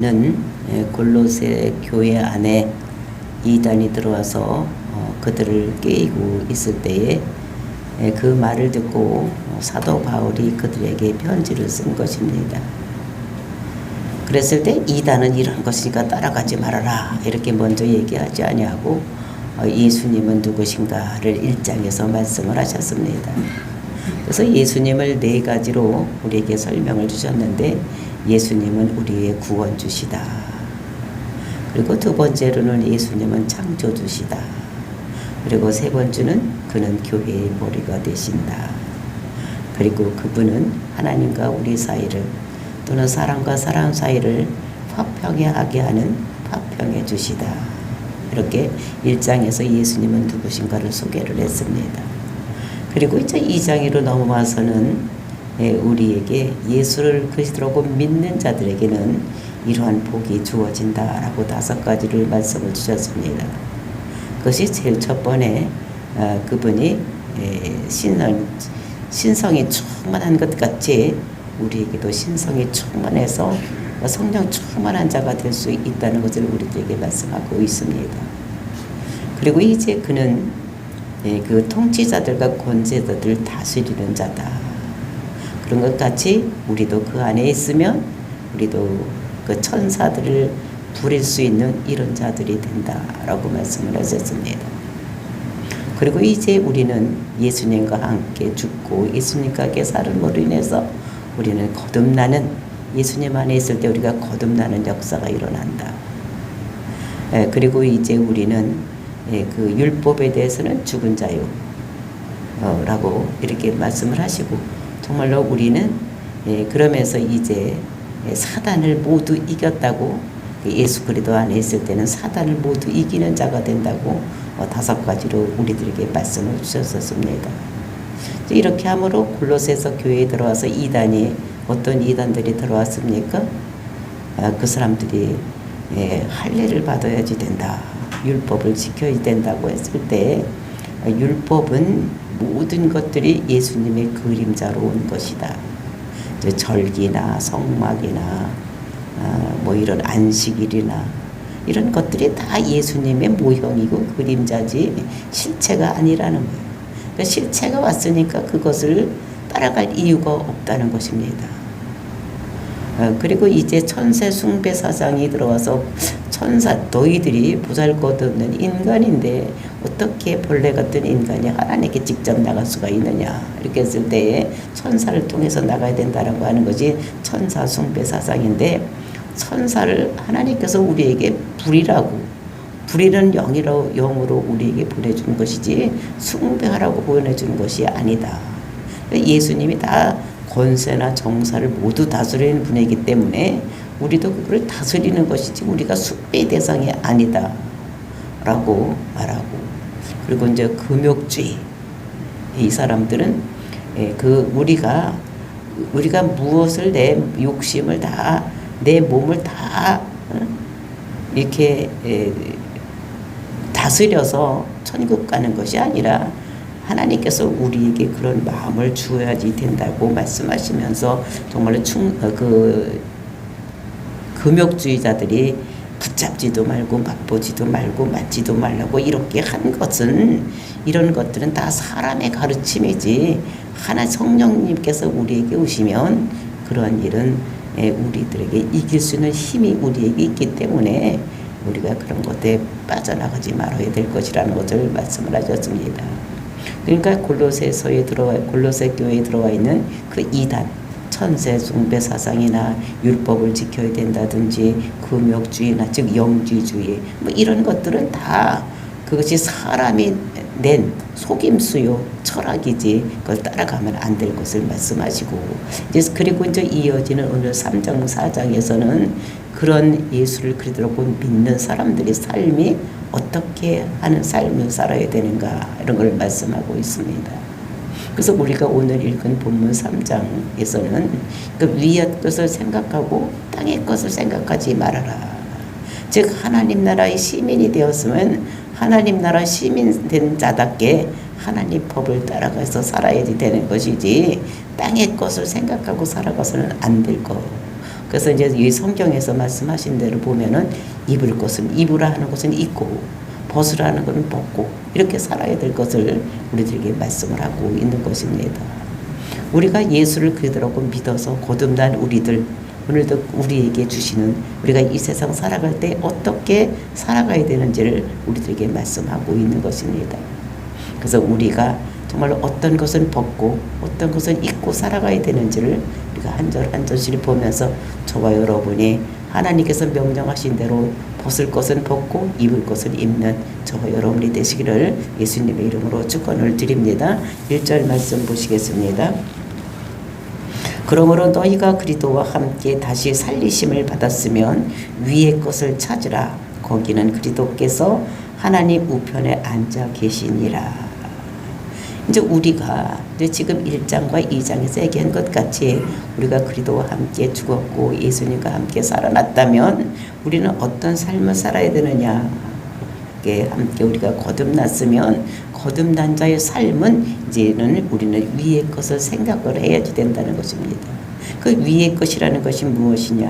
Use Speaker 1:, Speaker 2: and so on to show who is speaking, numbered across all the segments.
Speaker 1: 는 골로새 교회 안에 이단이 들어와서 그들을 깨이고 있을 때에 그 말을 듣고 사도 바울이 그들에게 편지를 쓴 것입니다. 그랬을 때 이단은 이런 것이니까 따라가지 말아라 이렇게 먼저 얘기하지 아니하고 예수님은 누구신가를 1장에서 말씀을 하셨습니다. 그래서 예수님을 4가지로 우리에게 설명을 주셨는데, 예수님은 우리의 구원주시다. 그리고 2번째로는 예수님은 창조주시다. 그리고 3번째는 그는 교회의 머리가 되신다. 그리고 그분은 하나님과 우리 사이를, 또는 사람과 사람 사이를 화평하게 하는 화평의 주시다. 이렇게 1장에서 예수님은 누구신가를 소개를 했습니다. 그리고 이제 2장으로 넘어와서는 우리에게 예수를 그리스도라고 믿는 자들에게는 이러한 복이 주어진다라고 5가지를 말씀을 주셨습니다. 그것이 제일 첫 번에 그분이 신성이 충만한 것 같이 우리에게도 신성이 충만해서 성령 충만한 자가 될 수 있다는 것을 우리들에게 말씀하고 있습니다. 그리고 이제 그는 그 통치자들과 권세자들을 다스리는 자다. 그런 것 같이 우리도 그 안에 있으면 우리도 그 천사들을 부릴 수 있는 이런 자들이 된다라고 말씀을 하셨습니다. 그리고 이제 우리는 예수님과 함께 죽고 예수님과 함께 살음으로 인해서 우리는 거듭나는, 예수님 안에 있을 때 우리가 거듭나는 역사가 일어난다. 그리고 이제 우리는 그 율법에 대해서는 죽은 자유라고 이렇게 말씀을 하시고, 정말로 우리는 그러면서 이제 사단을 모두 이겼다고, 예수 그리스도 안에 있을 때는 사단을 모두 이기는 자가 된다고 5가지로 우리들에게 말씀을 주셨었습니다. 이렇게 함으로 골로새서 교회에 들어와서 어떤 이단들이 들어왔습니까? 그 사람들이 할례를 받아야지 된다, 율법을 지켜야 된다고 했을 때, 율법은 모든 것들이 예수님의 그림자로 온 것이다. 절기나 성막이나 뭐 이런 안식일이나 이런 것들이 다 예수님의 모형이고 그림자지 실체가 아니라는 거예요. 그러니까 실체가 왔으니까 그것을 따라갈 이유가 없다는 것입니다. 그리고 이제 천세 숭배 사상이 들어와서 너희들이 보잘것없는 인간인데 어떻게 벌레 같은 인간이 하나님께 직접 나갈 수가 있느냐, 이렇게 했을 때에 천사를 통해서 나가야 된다라고 하는 것이 천사 숭배 사상인데, 천사를 하나님께서 우리에게 불이는 영으로 우리에게 보내준 것이지 숭배하라고 보내준 것이 아니다. 예수님이 다 권세나 정사를 모두 다스리는 분이기 때문에 우리도 그걸 다스리는 것이지 우리가 숭배의 대상이 아니다 라고 말하고, 그리고 이제 금욕주의, 이 사람들은 우리가 무엇을, 내 욕심을 다, 내 몸을 다 이렇게 다스려서 천국 가는 것이 아니라 하나님께서 우리에게 그런 마음을 주어야지 된다고 말씀하시면서, 정말로 금욕주의자들이 붙잡지도 말고 맛보지도 말고 맞지도 말라고 이렇게 한 것은, 이런 것들은 다 사람의 가르침이지, 하나 성령님께서 우리에게 오시면 그러한 일은 우리들에게 이길 수 있는 힘이 우리에게 있기 때문에 우리가 그런 것에 빠져나가지 말아야 될 것이라는 것을 말씀을 하셨습니다. 그러니까 골로새 교회에 들어와 있는 그 이단, 천세 숭배 사상이나 율법을 지켜야 된다든지 금욕주의나 즉 영지주의, 뭐 이런 것들은 다 그것이 사람이 낸 속임수요 철학이지, 그걸 따라가면 안 될 것을 말씀하시고, 그리고 이제 이어지는 오늘 3장 4장에서는 그런 예수를 그리스도라고 믿는 사람들의 삶이 어떻게 하는 삶을 살아야 되는가, 이런 걸 말씀하고 있습니다. 그래서 우리가 오늘 읽은 본문 3장에서는 그 위의 것을 생각하고 땅의 것을 생각하지 말아라. 즉 하나님 나라의 시민이 되었으면 하나님 나라 시민 된 자답게 하나님 법을 따라가서 살아야 되는 것이지, 땅의 것을 생각하고 살아가서는 안 될 것. 그래서 이제 이 성경에서 말씀하신 대로 보면은 입을 것은 입으라 하는 것은 입고 벗으라 하는 것은 벗고 이렇게 살아야 될 것을 우리들에게 말씀을 하고 있는 것입니다. 우리가 예수를 그대로 믿어서 거듭난 우리들 오늘도 우리에게 주시는 우리가 이 세상 살아갈 때 어떻게 살아가야 되는지를 우리들에게 말씀하고 있는 것입니다. 그래서 우리가 정말 어떤 것은 벗고 어떤 것은 입고 살아가야 되는지를 우리가 한 절 한 절씩 보면서 저와 여러분이 하나님께서 명령하신 대로 벗을 것은 벗고 입을 것은 입는 저와 여러분이 되시기를 예수님의 이름으로 축원을 드립니다. 1절 말씀 보시겠습니다. 그러므로 너희가 그리스도와 함께 다시 살리심을 받았으면 위의 것을 찾으라. 거기는 그리스도께서 하나님 우편에 앉아 계시니라. 이제 우리가 이제 지금 1장과 2장에서 얘기한 것 같이 우리가 그리스도와 함께 죽었고 예수님과 함께 살아났다면 우리는 어떤 삶을 살아야 되느냐. 함께 우리가 거듭났으면 거듭난 자의 삶은 이제는 우리는 위의 것을 생각을 해야지 된다는 것입니다. 그 위의 것이라는 것이 무엇이냐?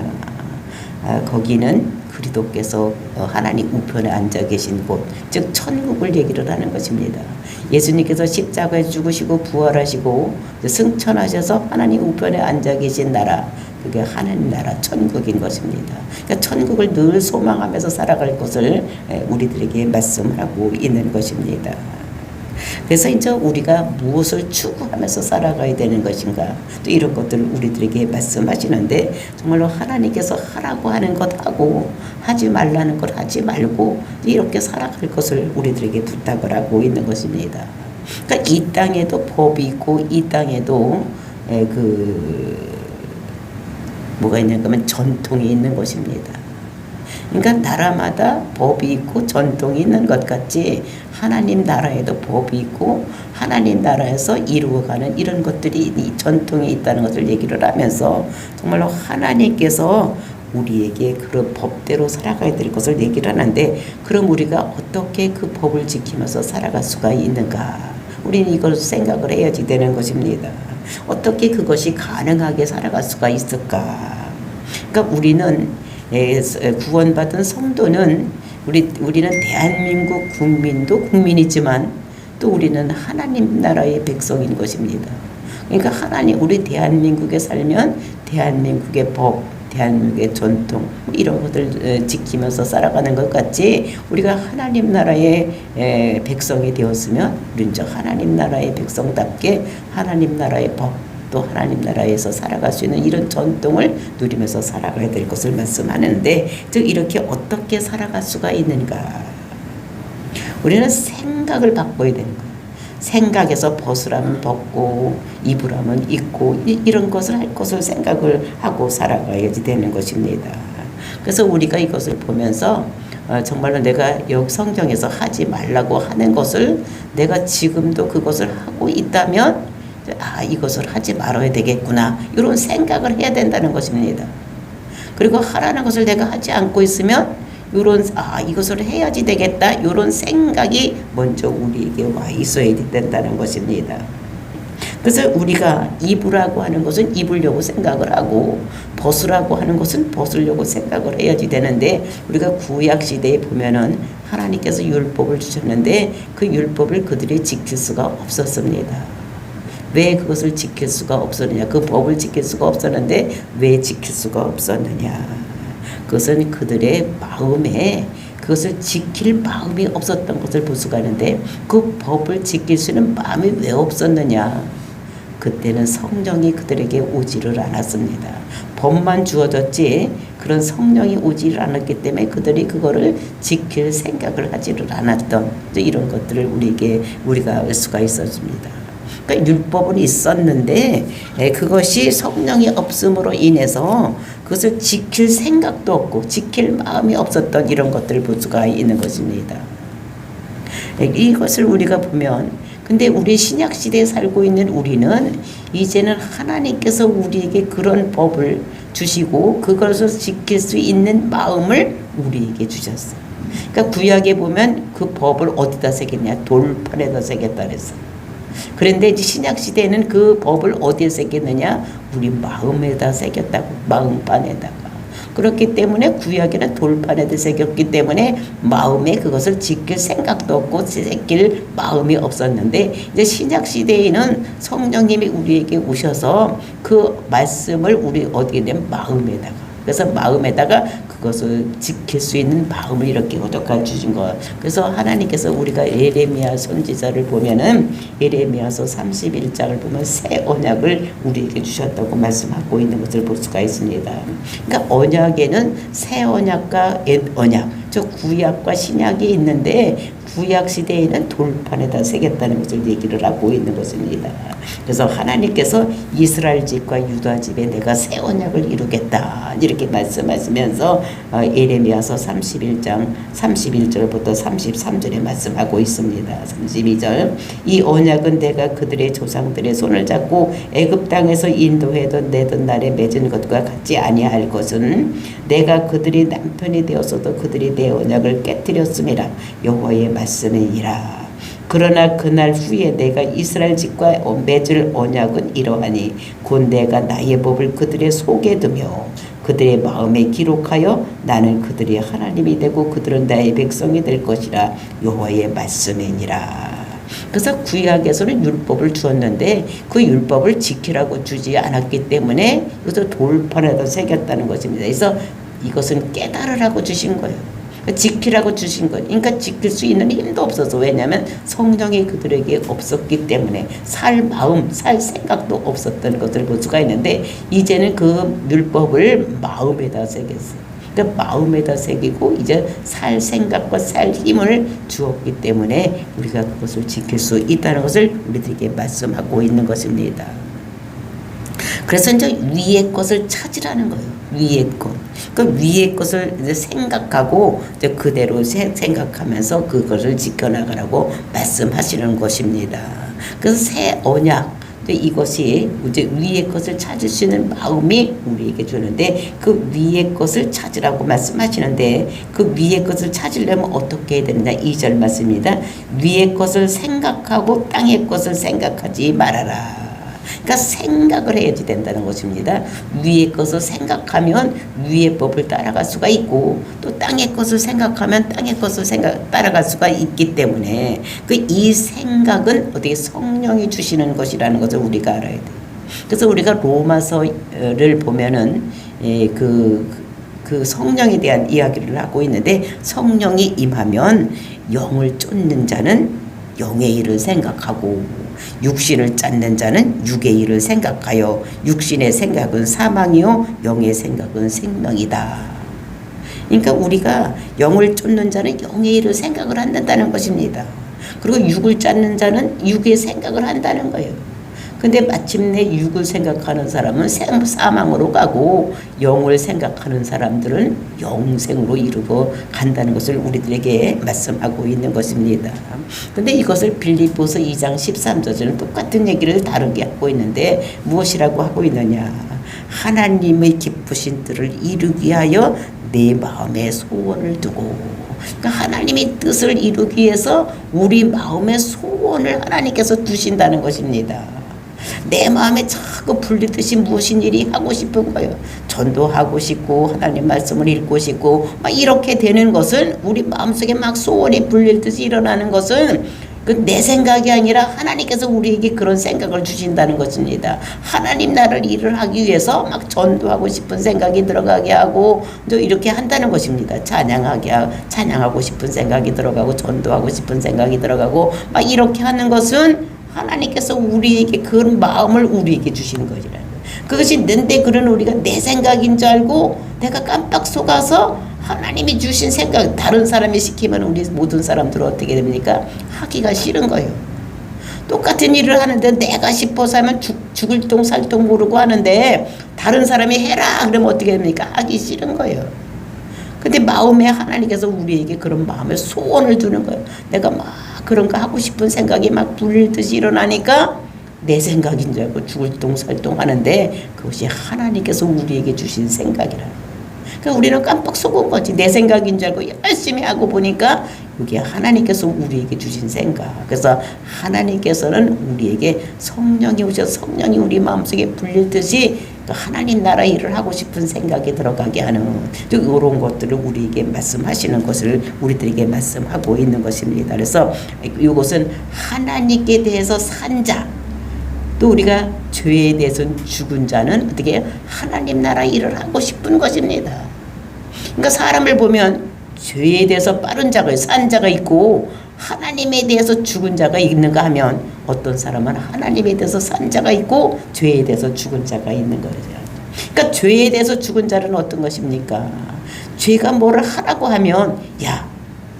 Speaker 1: 거기는 그리스도께서 하나님 우편에 앉아 계신 곳, 즉 천국을 얘기를 하는 것입니다. 예수님께서 십자가에 죽으시고 부활하시고 승천하셔서 하나님 우편에 앉아 계신 나라, 그게 하나님 나라 천국인 것입니다. 그러니까 천국을 늘 소망하면서 살아갈 것을 우리들에게 말씀하고 있는 것입니다. 그래서 이제 우리가 무엇을 추구하면서 살아가야 되는 것인가, 또 이런 것들을 우리들에게 말씀하시는데 정말로 하나님께서 하라고 하는 것 하고 하지 말라는 것 하지 말고 이렇게 살아갈 것을 우리들에게 부탁을 하고 있는 것입니다. 그러니까 이 땅에도 법이 있고 이 땅에도 뭐가 있냐 하면 전통이 있는 것입니다. 그러니까 나라마다 법이 있고 전통이 있는 것 같이 하나님 나라에도 법이 있고 하나님 나라에서 이루어가는 이런 것들이 전통이 있다는 것을 얘기를 하면서 정말로 하나님께서 우리에게 그런 법대로 살아가야 될 것을 얘기를 하는데 그럼 우리가 어떻게 그 법을 지키면서 살아갈 수가 있는가? 우리는 이걸 생각을 해야지 되는 것입니다. 어떻게 그것이 가능하게 살아갈 수가 있을까? 그러니까 우리는 구원받은 성도는 우리는 대한민국 국민도 국민이지만 또 우리는 하나님 나라의 백성인 것입니다. 그러니까 우리 대한민국에 살면 대한민국의 법, 대한민국의 전통 이런 것들 지키면서 살아가는 것 같이 우리가 하나님 나라의 백성이 되었으면 우리는 저 하나님 나라의 백성답게 하나님 나라의 법 또 하나님 나라에서 살아갈 수 있는 이런 전통을 누리면서 살아가야 될 것을 말씀하는데 즉 이렇게 어떻게 살아갈 수가 있는가? 우리는 생각을 바꿔야 되는 거예요. 생각에서 벗으라면 벗고 입으라면 입고 이런 것을 할 것을 생각을 하고 살아가야지 되는 것입니다. 그래서 우리가 이것을 보면서 정말로 내가 여기 성경에서 하지 말라고 하는 것을 내가 지금도 그것을 하고 있다면 이것을 하지 말아야 되겠구나 이런 생각을 해야 된다는 것입니다. 그리고 하라는 것을 내가 하지 않고 있으면 이것을 해야지 되겠다 이런 생각이 먼저 우리에게 와 있어야 된다는 것입니다. 그래서 우리가 입으라고 하는 것은 입으려고 생각을 하고 벗으라고 하는 것은 벗으려고 생각을 해야지 되는데 우리가 구약 시대에 보면은 하나님께서 율법을 주셨는데 그 율법을 그들이 지킬 수가 없었습니다. 왜 그것을 지킬 수가 없었느냐? 그 법을 지킬 수가 없었는데 왜 지킬 수가 없었느냐? 그것은 그들의 마음에 그것을 지킬 마음이 없었던 것을 볼 수가 있는데 그 법을 지킬 수 있는 마음이 왜 없었느냐? 그때는 성령이 그들에게 오지를 않았습니다. 법만 주어졌지 그런 성령이 오지를 않았기 때문에 그들이 그거를 지킬 생각을 하지를 않았던 이런 것들을 우리가 알 수가 있었습니다. 그러니까 율법은 있었는데 그것이 성령이 없음으로 인해서 그것을 지킬 생각도 없고 지킬 마음이 없었던 이런 것들을 볼 수가 있는 것입니다. 이것을 우리가 보면 근데 우리 신약시대에 살고 있는 우리는 이제는 하나님께서 우리에게 그런 법을 주시고 그것을 지킬 수 있는 마음을 우리에게 주셨어요. 그러니까 구약에 보면 그 법을 어디다 새겼냐? 돌판에다 새겼다 그랬어요. 그런데 이제 신약 시대에는 그 법을 어디에 새겼느냐? 우리 마음에다 새겼다고. 마음판에다가. 그렇기 때문에 구약에는 돌판에도 새겼기 때문에 마음에 그것을 지킬 생각도 없고 새길 마음이 없었는데, 이제 신약 시대에는 성령님이 우리에게 오셔서 그 말씀을 우리 어디에 된 마음에다가, 그래서 마음에다가 그것을 지킬 수 있는 마음을 이렇게 허락해 주신 거. 그래서 하나님께서 우리가 예레미야 선지자를 보면은 예레미야서 31장을 보면 새 언약을 우리에게 주셨다고 말씀하고 있는 것을 볼 수가 있습니다. 그러니까 언약에는 새 언약과 옛 언약, 저 구약과 신약이 있는데 구약 시대에는 돌판에다 새겼다는 것을 얘기를 하고 있는 것입니다. 그래서 하나님께서 이스라엘 집과 유다 집에 내가 새 언약을 이루겠다 이렇게 말씀하시면서 예레미야서 31장 31절부터 33절에 말씀하고 있습니다. 32절 이 언약은 내가 그들의 조상들의 손을 잡고 애굽 땅에서 인도하던 내던 날에 맺은 것과 같지 아니할 것은 내가 그들이 남편이 되었어도 그들이 내 언약을 깨뜨렸음이라 여호와의 말씀이니라. 그러나 그날 후에 내가 이스라엘 집과 맺을 언약은 이러하니 곧 내가 나의 법을 그들의 속에 두며 그들의 마음에 기록하여 나는 그들의 하나님이 되고 그들은 나의 백성이 될 것이라 여호와의 말씀이니라. 그래서 구약에서는 율법을 주었는데 그 율법을 지키라고 주지 않았기 때문에 그래서 돌판에다 새겼다는 것입니다. 그래서 이것은 깨달으라고 주신 거예요. 지키라고 주신 것. 그러니까 지킬 수 있는 힘도 없어서, 왜냐하면 성령이 그들에게 없었기 때문에 살 마음, 살 생각도 없었던 것을 볼 수가 있는데 이제는 그 율법을 마음에다 새겼어요. 그러니까 마음에다 새기고 이제 살 생각과 살 힘을 주었기 때문에 우리가 그것을 지킬 수 있다는 것을 우리들에게 말씀하고 있는 것입니다. 그래서 이제 위의 것을 찾으라는 거예요. 위의 것. 그 위의 것을 이제 생각하고 이제 그대로 생각하면서 그것을 지켜나가라고 말씀하시는 것입니다. 그래서 새 언약, 이것이 이제 위의 것을 찾을 수 있는 마음이 우리에게 주는데 그 위의 것을 찾으라고 말씀하시는데 그 위의 것을 찾으려면 어떻게 해야 되느냐? 2절 말씀입니다. 위의 것을 생각하고 땅의 것을 생각하지 말아라. 그러니까 생각을 해야지 된다는 것입니다. 위의 것을 생각하면 위의 법을 따라갈 수가 있고 또 땅의 것을 생각하면 땅의 것을 따라갈 수가 있기 때문에 그 이 생각은 어떻게 성령이 주시는 것이라는 것을 우리가 알아야 돼요. 그래서 우리가 로마서를 보면은 그 성령에 대한 이야기를 하고 있는데 성령이 임하면 영을 쫓는 자는 영의 일을 생각하고 육신을 쫓는 자는 육의 일을 생각하여 육신의 생각은 사망이요 영의 생각은 생명이다. 그러니까 우리가 영을 쫓는 자는 영의 일을 생각을 한다는 것입니다. 그리고 육을 쫓는 자는 육의 생각을 한다는 거예요. 근데 마침내 육을 생각하는 사람은 사망으로 가고 영을 생각하는 사람들은 영생으로 이루고 간다는 것을 우리들에게 말씀하고 있는 것입니다. 근데 이것을 빌립보서 2장 13절에는 똑같은 얘기를 다르게 하고 있는데 무엇이라고 하고 있느냐? 하나님의 기쁘신 뜻을 이루기 위하여 내 마음에 소원을 두고, 그러니까 하나님의 뜻을 이루기 위해서 우리 마음에 소원을 하나님께서 두신다는 것입니다. 내 마음에 자꾸 불리듯이 무엇인 일이 하고 싶은 거예요. 전도하고 싶고 하나님 말씀을 읽고 싶고 막 이렇게 되는 것은 우리 마음속에 막 소원이 불릴듯이 일어나는 것은 그 내 생각이 아니라 하나님께서 우리에게 그런 생각을 주신다는 것입니다. 하나님 나라를 일을 하기 위해서 막 전도하고 싶은 생각이 들어가게 하고 또 이렇게 한다는 것입니다. 찬양하고 싶은 생각이 들어가고 전도하고 싶은 생각이 들어가고 막 이렇게 하는 것은 하나님께서 우리에게 그런 마음을 우리에게 주시는 것이라는 거예요. 그것이 있는데 그런 우리가 내 생각인 줄 알고 내가 깜빡 속아서 하나님이 주신 생각, 다른 사람이 시키면 우리 모든 사람들은 어떻게 됩니까? 하기가 싫은 거예요. 똑같은 일을 하는데 내가 싶어서 하면 죽을 똥 살 똥 모르고 하는데 다른 사람이 해라 그러면 어떻게 됩니까? 하기 싫은 거예요. 근데 마음에 하나님께서 우리에게 그런 마음의 소원을 주는 거예요. 내가 막 그런 거 하고 싶은 생각이 막 불듯이 일어나니까 내 생각인 줄 알고 죽을 똥 살 똥 하는데 그것이 하나님께서 우리에게 주신 생각이라는 거예요. 그러니까 우리는 깜빡 속은 거지. 내 생각인 줄 알고 열심히 하고 보니까 이게 하나님께서 우리에게 주신 생각. 그래서 하나님께서는 우리에게 성령이 오셔서 성령이 우리 마음속에 불리듯이 하나님 나라 일을 하고 싶은 생각이 들어가게 하는 이런 것들을 우리에게 말씀하시는 것을 우리들에게 말씀하고 있는 것입니다. 그래서 이것은 하나님께 대해서 산 자, 또 우리가 죄에 대해서 죽은 자는 어떻게 해요? 하나님 나라 일을 하고 싶은 것입니다. 그러니까 사람을 보면 죄에 대해서 빠른 자가 산 자가 있고 하나님에 대해서 죽은 자가 있는가 하면 어떤 사람은 하나님에 대해서 산 자가 있고 죄에 대해서 죽은 자가 있는 거죠. 그러니까 죄에 대해서 죽은 자는 어떤 것입니까? 죄가 뭐를 하라고 하면 야,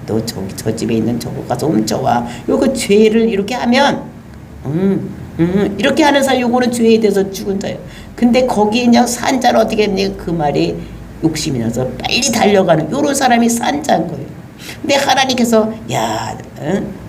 Speaker 1: 너 저 집에 있는 저거 가서 훔쳐와. 요거 죄를 이렇게 하면 이렇게 하는 사람 요거는 죄에 대해서 죽은 자예요. 근데 거기에 그냥 산 자는 어떻게 했냐면 그 말이 욕심이 나서 빨리 달려가는 요런 사람이 산 자인 거예요. 근데 하나님께서 야,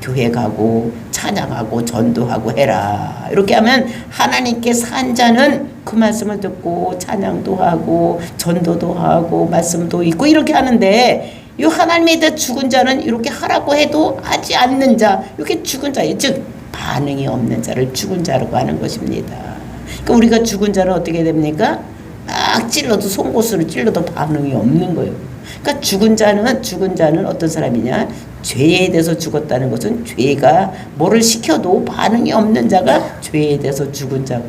Speaker 1: 교회 가고 찬양하고 전도하고 해라 이렇게 하면 하나님께 산 자는 그 말씀을 듣고 찬양도 하고 전도도 하고 말씀도 있고 이렇게 하는데 이 하나님에 대해 죽은 자는 이렇게 하라고 해도 하지 않는 자, 이렇게 죽은 자예요. 즉 반응이 없는 자를 죽은 자라고 하는 것입니다. 그러니까 우리가 죽은 자는 어떻게 됩니까? 막 찔러도 송곳으로 찔러도 반응이 없는 거예요. 그러니까 죽은 자는 어떤 사람이냐? 죄에 대해서 죽었다는 것은 죄가 뭐를 시켜도 반응이 없는 자가 죄에 대해서 죽은 자고,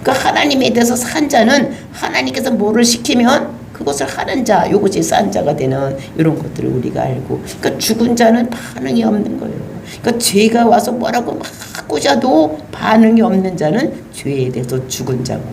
Speaker 1: 그러니까 하나님에 대해서 산 자는 하나님께서 뭐를 시키면 그것을 하는 자, 이것이 산 자가 되는 이런 것들을 우리가 알고, 그러니까 죽은 자는 반응이 없는 거예요. 그러니까 죄가 와서 뭐라고 막 꼬셔도 반응이 없는 자는 죄에 대해서 죽은 자고,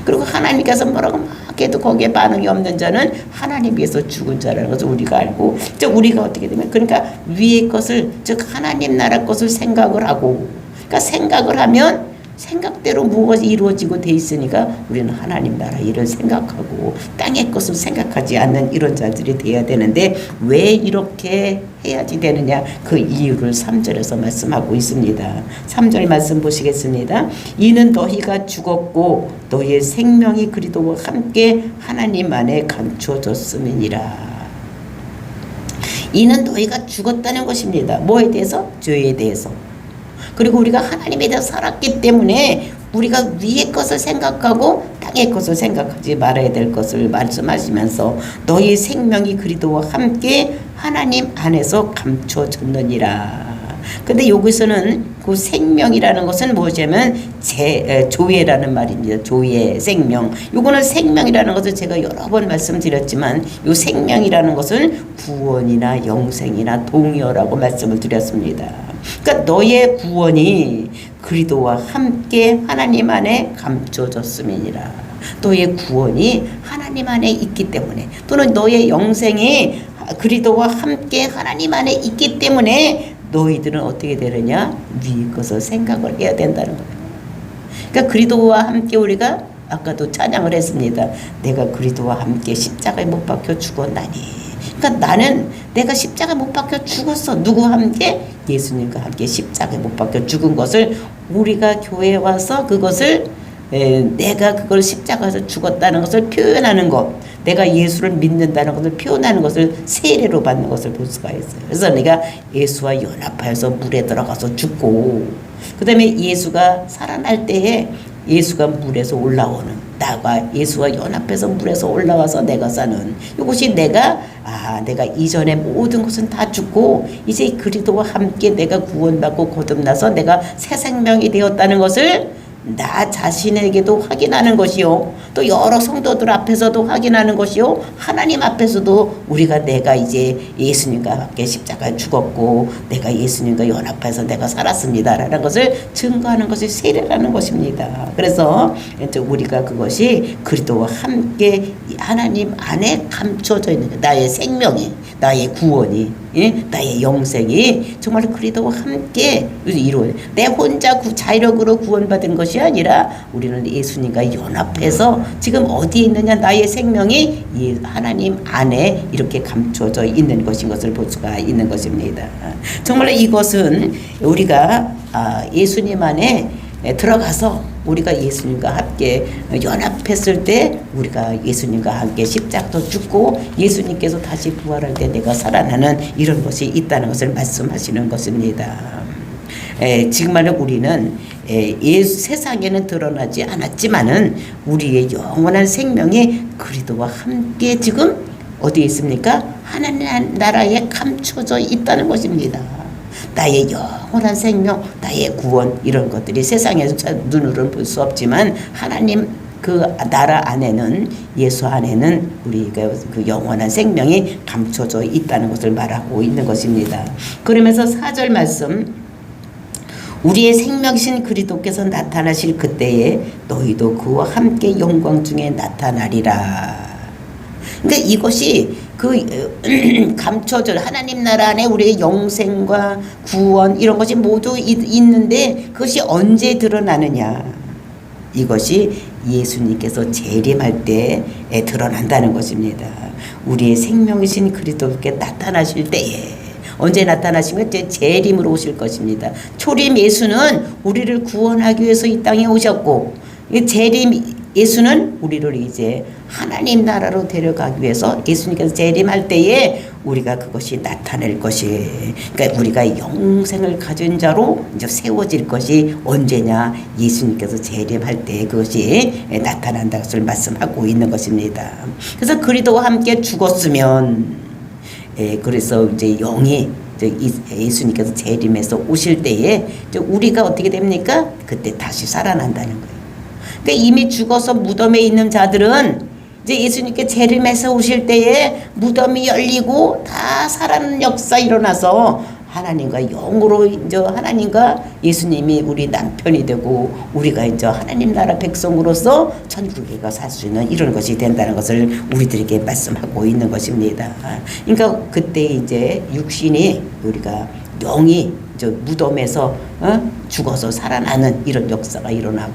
Speaker 1: 그리고 하나님께서 뭐라고 막 해도 거기에 반응이 없는 자는 하나님께서 죽은 자라는 것을 우리가 알고, 즉 우리가 어떻게 되면 그러니까 위의 것을, 즉 하나님 나라 것을 생각을 하고, 그러니까 생각을 하면 생각대로 무엇이 이루어지고 돼 있으니까 우리는 하나님 나라 일을 생각하고 땅의 것을 생각하지 않는 이런 자들이 돼야 되는데 왜 이렇게 해야지 되느냐, 그 이유를 3절에서 말씀하고 있습니다. 3절 말씀 보시겠습니다. 이는 너희가 죽었고 너희의 생명이 그리스도와 함께 하나님 안에 감추어졌음이니라. 이는 너희가 죽었다는 것입니다. 뭐에 대해서? 죄에 대해서. 그리고 우리가 하나님에 대해서 살았기 때문에 우리가 위의 것을 생각하고 땅의 것을 생각하지 말아야 될 것을 말씀하시면서 너희 생명이 그리스도와 함께 하나님 안에서 감춰졌느니라. 근데 여기서는 그 생명이라는 것은 뭐냐면 조예라는 말입니다. 조예, 생명. 요거는 생명이라는 것을 제가 여러 번 말씀드렸지만 요 생명이라는 것은 구원이나 영생이나 동의어라고 말씀을 드렸습니다. 그러니까 너의 구원이 그리스도와 함께 하나님 안에 감춰졌음이니라. 너의 구원이 하나님 안에 있기 때문에, 또는 너의 영생이 그리스도와 함께 하나님 안에 있기 때문에 너희들은 어떻게 되느냐? 위의 것을 생각을 해야 된다는 거예요. 그러니까 그리스도와 함께 우리가 아까도 찬양을 했습니다. 내가 그리스도와 함께 십자가에 못 박혀 죽었나니. 그러니까 나는 내가 십자가에 못 박혀 죽었어. 누구와 함께? 예수님과 함께 십자가에 못 박혀 죽은 것을 우리가 교회에 와서 그것을 내가 그걸 십자가에서 죽었다는 것을 표현하는 것, 내가 예수를 믿는다는 것을 표현하는 것을 세례로 받는 것을 볼 수가 있어요. 그래서 내가 예수와 연합하여서 물에 들어가서 죽고, 그 다음에 예수가 살아날 때에 예수가 물에서 올라오는, 나가 예수와 연합해서 물에서 올라와서 내가 사는, 이것이 내가 이전에 모든 것은 다 죽고 이제 그리스도와 함께 내가 구원받고 거듭나서 내가 새 생명이 되었다는 것을 나 자신에게도 확인하는 것이요, 또 여러 성도들 앞에서도 확인하는 것이요, 하나님 앞에서도 우리가 내가 이제 예수님과 함께 십자가에 죽었고 내가 예수님과 연합해서 내가 살았습니다 라는 것을 증거하는 것이 세례라는 것입니다. 그래서 우리가 그것이 그리스도와 함께 하나님 안에 감춰져 있는, 나의 생명이, 나의 구원이, 나의 영생이 정말 그리스도와 함께 이루어져, 내 혼자 자력으로 구원받은 것이 아니라 우리는 예수님과 연합해서 지금 어디에 있느냐, 나의 생명이 이 하나님 안에 이렇게 감춰져 있는 것인 것을 볼 수가 있는 것입니다. 정말 이것은 우리가 예수님 안에 들어가서 우리가 예수님과 함께 연합했을 때 우리가 예수님과 함께 십자가도 죽고 예수님께서 다시 부활할 때 내가 살아나는 이런 것이 있다는 것을 말씀하시는 것입니다. 지금말로 우리는 세상에는 드러나지 않았지만은 우리의 영원한 생명이 그리스도와 함께 지금 어디에 있습니까? 하나님 나라에 감춰져 있다는 것입니다. 나의 영원한 생명, 나의 구원 이런 것들이 세상에서 눈으로는 볼 수 없지만 하나님 그 나라 안에는 예수 안에는 우리가 그 영원한 생명이 감춰져 있다는 것을 말하고 있는 것입니다. 그러면서 4절 말씀 우리의 생명이신 그리스도께서 나타나실 그때에 너희도 그와 함께 영광 중에 나타나리라. 그러니까 이것이 그 감춰져 하나님 나라 안에 우리의 영생과 구원 이런 것이 모두 있는데 그것이 언제 드러나느냐. 이것이 예수님께서 재림할 때에 드러난다는 것입니다. 우리의 생명이신 그리스도께 나타나실 때에 언제 나타나시면 재림으로 오실 것입니다. 초림 예수는 우리를 구원하기 위해서 이 땅에 오셨고 재림 예수는 우리를 이제 하나님 나라로 데려가기 위해서 예수님께서 재림할 때에 우리가 그것이 나타낼 것이 그러니까 우리가 영생을 가진 자로 이제 세워질 것이 언제냐 예수님께서 재림할 때 그것이 나타난다는 것을 말씀하고 있는 것입니다. 그래서 그리스도와 함께 죽었으면 그래서 이제 영이 예수님께서 재림해서 오실 때에 우리가 어떻게 됩니까? 그때 다시 살아난다는 거예요. 그러니까 이미 죽어서 무덤에 있는 자들은 이제 예수님께 재림해서 오실 때에 무덤이 열리고 다 살아나는 역사 일어나서 하나님과 영으로 이제 하나님과 예수님이 우리 남편이 되고 우리가 이제 하나님 나라 백성으로서 천국에 가 살 수 있는 이런 것이 된다는 것을 우리들에게 말씀하고 있는 것입니다. 그러니까 그때 이제 육신이 우리가 영이 무덤에서 죽어서 살아나는 이런 역사가 일어나고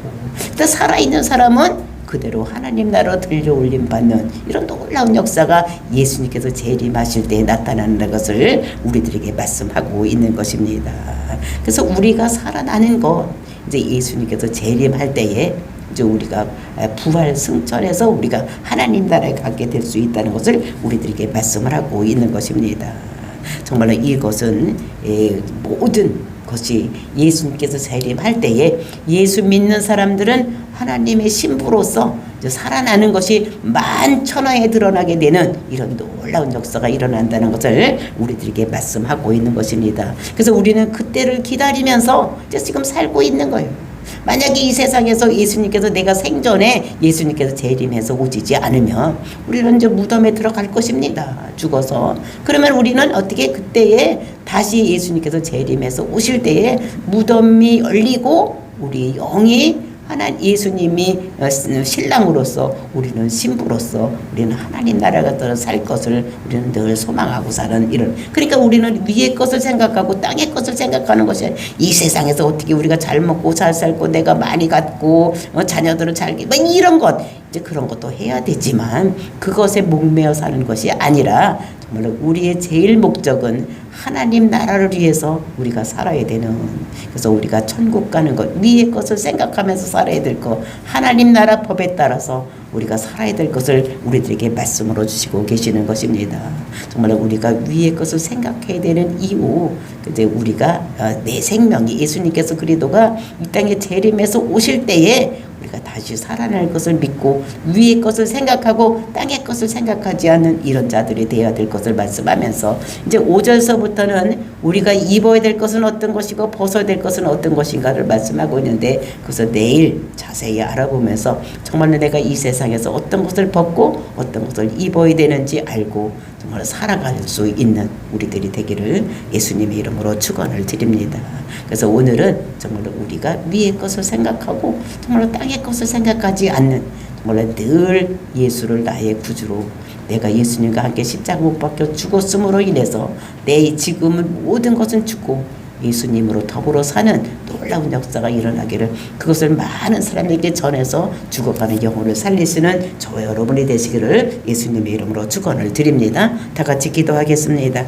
Speaker 1: 또 살아있는 사람은 그대로 하나님 나라로 들려올림 받는 이런 놀라운 역사가 예수님께서 재림하실 때 나타나는 것을 우리들에게 말씀하고 있는 것입니다. 그래서 우리가 살아나는 것 이제 예수님께서 재림할 때에 이제 우리가 부활 승천해서 우리가 하나님 나라에 가게 될 수 있다는 것을 우리들에게 말씀을 하고 있는 것입니다. 정말로 이것은 모든 것이 예수님께서 재림할 때에 예수 믿는 사람들은 하나님의 신부로서 살아나는 것이 만천하에 드러나게 되는 이런 놀라운 역사가 일어난다는 것을 우리들에게 말씀하고 있는 것입니다. 그래서 우리는 그때를 기다리면서 지금 살고 있는 거예요. 만약에 이 세상에서 예수님께서 내가 생전에 예수님께서 재림해서 오시지 않으면 우리는 이제 무덤에 들어갈 것입니다. 죽어서. 그러면 우리는 어떻게 그때에 다시 예수님께서 재림해서 오실 때에 무덤이 열리고 우리 영이 예수님이 신랑으로서 우리는 신부로서 우리는 하나님 나라가 살 것을 우리는 늘 소망하고 사는 이런 그러니까 우리는 위의 것을 생각하고 땅의 것을 생각하는 것이 이 세상에서 어떻게 우리가 잘 먹고 잘 살고 내가 많이 갖고 자녀들은 잘 이런 것 이제 그런 것도 해야 되지만 그것에 목매어 사는 것이 아니라 정말로 우리의 제일 목적은 하나님 나라를 위해서 우리가 살아야 되는 그래서 우리가 천국 가는 것 위의 것을 생각하면서 살아야 될 것 하나님 나라 법에 따라서 우리가 살아야 될 것을 우리들에게 말씀으로 주시고 계시는 것입니다. 정말 우리가 위의 것을 생각해야 되는 이유 이제 우리가 내 생명이 예수님께서 그리스도가 이 땅에 재림해서 오실 때에 우리가 다시 살아날 것을 믿고 위의 것을 생각하고 땅의 것을 생각하지 않는 이런 자들이 되어야 될 것을 말씀하면서 이제 5절서부터는 우리가 입어야 될 것은 어떤 것이고 벗어야 될 것은 어떤 것인가를 말씀하고 있는데 그래서 내일 자세히 알아보면서 정말로 내가 이 세상에서 어떤 것을 벗고 어떤 것을 입어야 되는지 알고 정말 살아갈 수 있는 우리들이 되기를 예수님의 이름으로 축원을 드립니다. 그래서 오늘은 정말로 우리가 위의 것을 생각하고 정말로 땅의 것을 생각하지 않는 정말로 늘 예수를 나의 구주로 내가 예수님과 함께 십자가 못 박혀 죽었음으로 인해서 내 지금은 모든 것은 죽고 예수님으로 더불어 사는 놀라운 역사가 일어나기를 그것을 많은 사람들에게 전해서 죽어가는 영혼을 살리시는 저와 여러분이 되시기를 예수님의 이름으로 축원을 드립니다. 다 같이 기도하겠습니다.